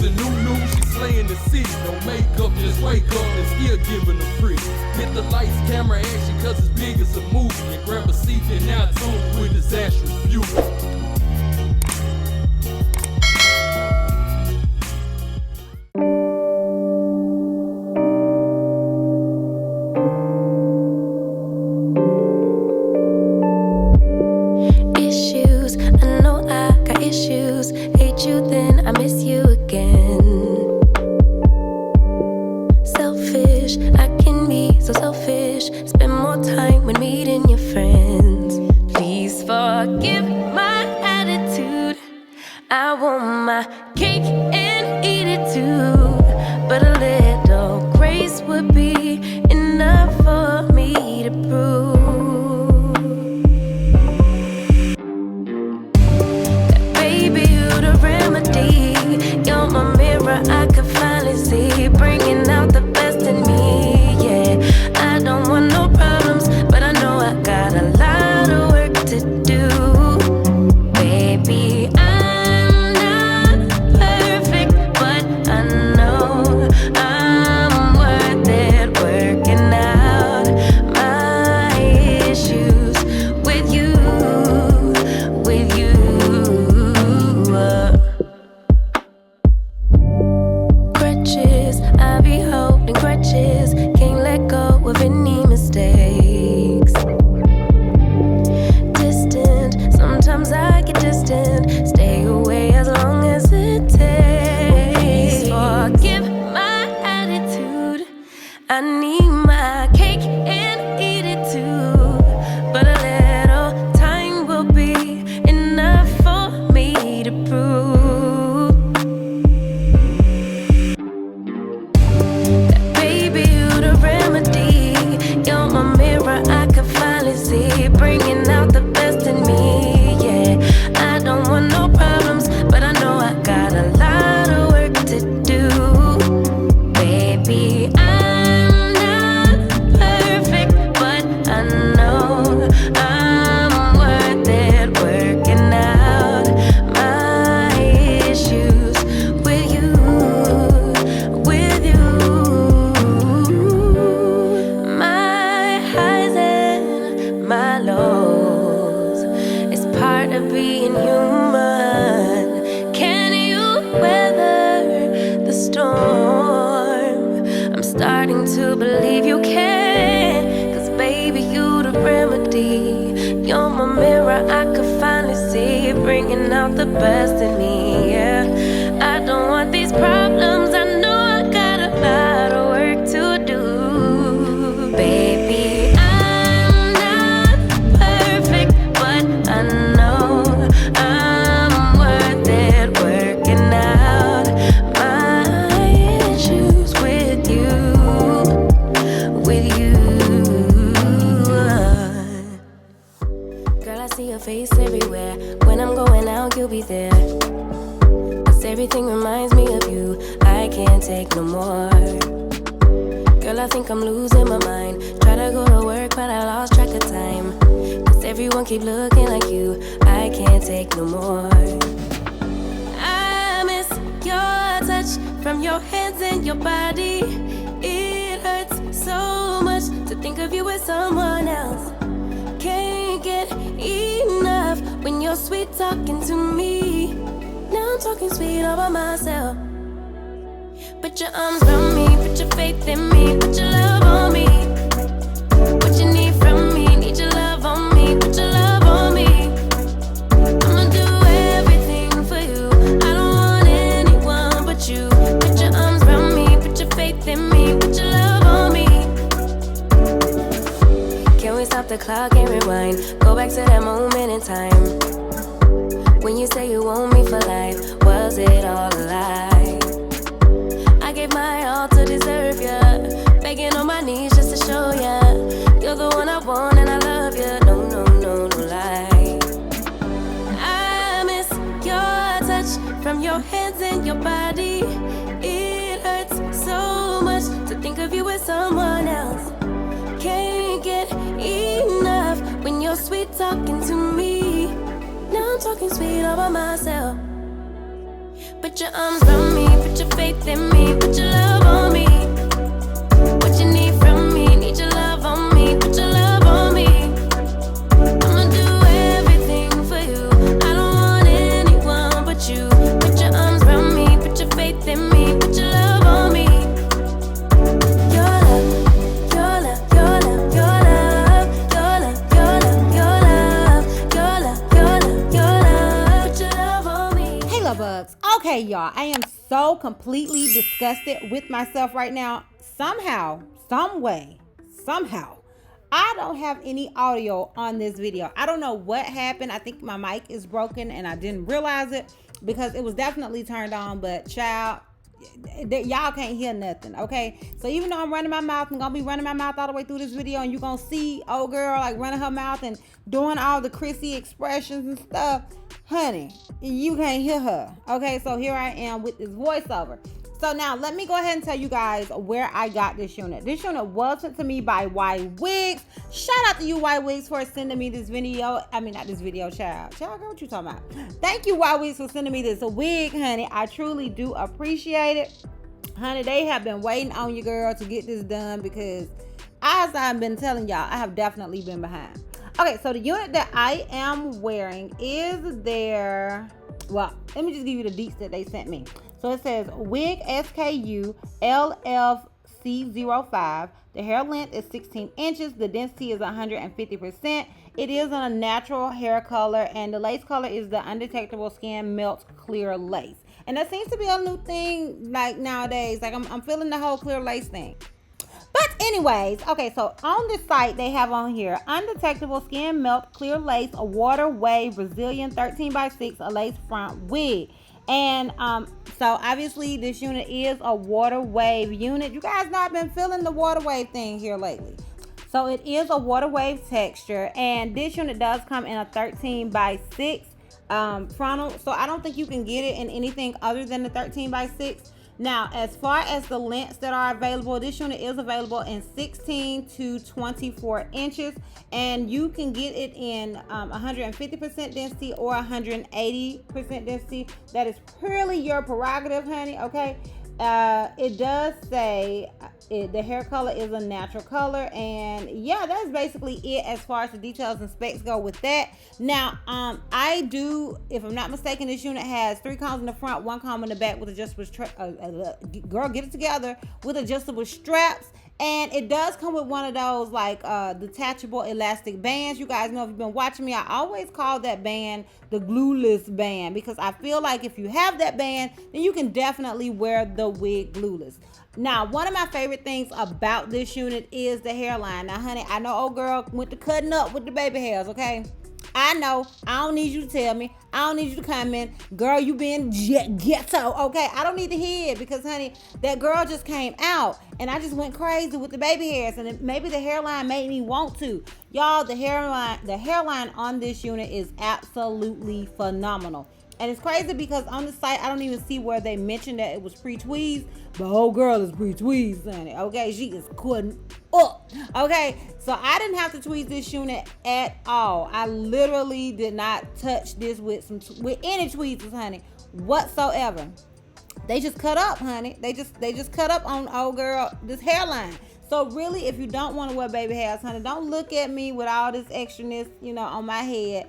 a new, she's slaying the city. No makeup, just wake up and still giving them pretty. Hit the lights, camera, action, cause it's big as a movie. And grab a seat and now tune with Disastrous Beauty. Put your arms around me, put your faith in me, put your love on me. What you need from me, need your love on me, put your love on me. I'ma do everything for you, I don't want anyone but you. Put your arms around me, put your faith in me, put your love on me. Your love, your love, your love, your love, your love, your love, your love, your love, your love, your love, put your love on me. Hey, love bugs. Okay, y'all, I am so completely disgusted with myself right now. Somehow, some way, somehow, I don't have any audio on this video. I don't know what happened. I think my mic is broken and I didn't realize it because it was definitely turned on, but child, y'all can't hear nothing, okay? So even though I'm running my mouth, I'm gonna be running my mouth all the way through this video, and you're gonna see old girl like running her mouth and doing all the Chrissy expressions and stuff. Honey, you can't hear her, okay? So here I am with this voiceover. So now let me go ahead and tell you guys where I got this unit. This unit was sent to me by Ywigs. Shout out to you, Ywigs, for sending me this video. I mean, not this video, child. Child, girl, what you talking about? Thank you, Ywigs, for sending me this wig, honey. I truly do appreciate it. Honey, they have been waiting on you, girl, to get this done because as I've been telling y'all, I have definitely been behind. Okay, so the unit that I am wearing is their, well, let me just give you the deets that they sent me. So it says Wig SKU LFC05. The hair length is 16 inches. The density is 150%. It is on a natural hair color, and the lace color is the Undetectable Skin Melt Clear Lace. And that seems to be a new thing like nowadays. Like I'm feeling the whole clear lace thing. But anyways, okay, so on this site they have on here Undetectable Skin Melt Clear Lace, a water wave Brazilian 13x6, a lace front wig. And so obviously this unit is a water wave unit. You guys know I've been feeling the water wave thing here lately. So it is a water wave texture, and this unit does come in a 13x6 frontal. So I don't think you can get it in anything other than the 13x6. Now, as far as the lengths that are available, this unit is available in 16 to 24 inches, and you can get it in 150% density or 180% density. That is purely your prerogative, honey, okay? It does say the hair color is a natural color, and yeah, that's basically it as far as the details and specs go with that. Now, I do, if I'm not mistaken, this unit has 3 combs in the front, 1 comb in the back with adjustable girl, get it together, with adjustable straps. And it does come with one of those like detachable elastic bands. You guys know, if you've been watching me, I always call that band the glueless band, because I feel like if you have that band, then you can definitely wear the wig glueless. Now, one of my favorite things about this unit is the hairline. Now, honey, I know old girl went to cutting up with the baby hairs, okay? I know. I don't need you to tell me. I don't need you to comment. Girl, you been ghetto. Okay, I don't need to hear it because, honey, that girl just came out and I just went crazy with the baby hairs, and maybe the hairline made me want to. Y'all, the hairline on this unit is absolutely phenomenal. And it's crazy because on the site, I don't even see where they mentioned that it was pre-tweezed. But old girl is pre-tweezed, honey. Okay, she is cutting up. Okay, so I didn't have to tweeze this unit at all. I literally did not touch this with any tweezers, honey, whatsoever. They just cut up, honey. They just cut up on old girl this hairline. So really, if you don't want to wear baby hairs, honey, don't look at me with all this extraness, you know, on my head.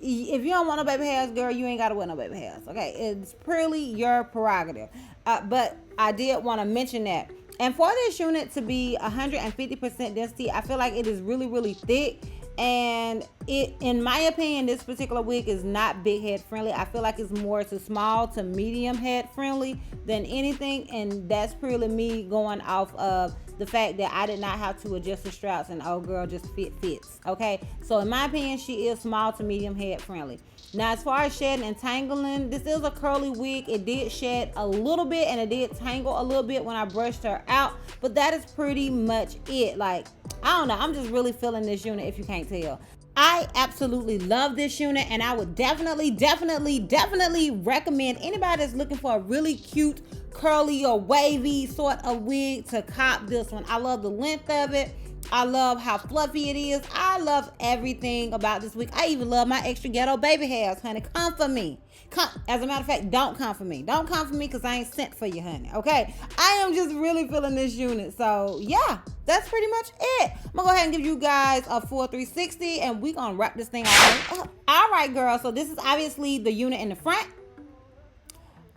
If you don't want no baby hairs, girl, you ain't got to wear no baby hairs, okay? It's purely your prerogative. But I did want to mention that. And for this unit to be 150% density, I feel like it is really, really thick. And it, in my opinion, this particular wig is not big head friendly. I feel like it's more to small to medium head friendly than anything. And that's purely me going off of the fact that I did not have to adjust the straps and old girl just fits. Okay, so in my opinion, she is small to medium head friendly. Now, as far as shedding and tangling, this is a curly wig. It did shed a little bit and it did tangle a little bit when I brushed her out, but that is pretty much it. Like, I don't know, I'm just really feeling this unit, if you can't tell. I absolutely love this unit, and I would definitely recommend anybody that's looking for a really cute curly or wavy sort of wig to cop this one. I love the length of it. I love how fluffy it is. I love everything about this wig. I even love my extra ghetto baby hairs, honey. Come for me. Come. As a matter of fact, don't come for me. Don't come for me because I ain't sent for you, honey. Okay? I am just really feeling this unit. So, yeah, that's pretty much it. I'm going to go ahead and give you guys a full 360, and we're going to wrap this thing up. All right, girl. So, this is obviously the unit in the front.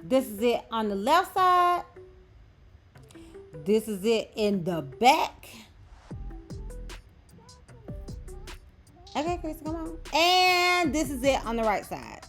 This is it on the left side. This is it in the back. Okay, Chris, come on. And this is it on the right side.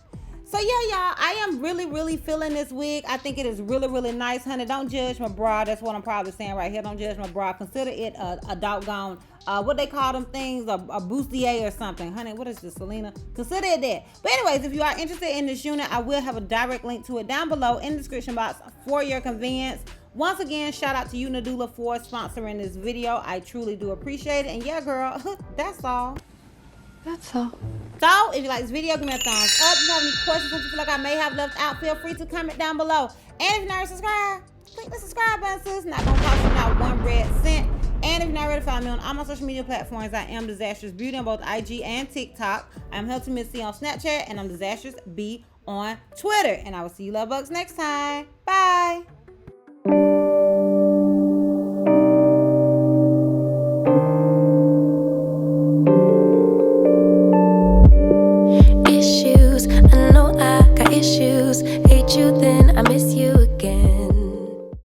So yeah, y'all, I am really feeling this wig. I think it is really nice, honey. Don't judge my bra. That's what I'm probably saying right here. Don't judge my bra. Consider it a doggone, what they call them things, a bustier or something. Honey, what is this, Selena? Consider it that. But anyways, if you are interested in this unit, I will have a direct link to it down below in the description box for your convenience. Once again, shout out to you, Nadula, for sponsoring this video. I truly do appreciate it. And yeah, girl, that's all. That's all. So, if you like this video, give me a thumbs up. If you have any questions that you feel like I may have left out, feel free to comment down below. And if you're not already subscribed, click the subscribe button, sis. Not gonna cost you not one red cent. And if you're not ready to follow me on all my social media platforms, I am Disastrous Beauty on both IG and TikTok. I'm Helty Missy on Snapchat, and I'm Disastrous B on Twitter. And I will see you love bugs next time. Bye.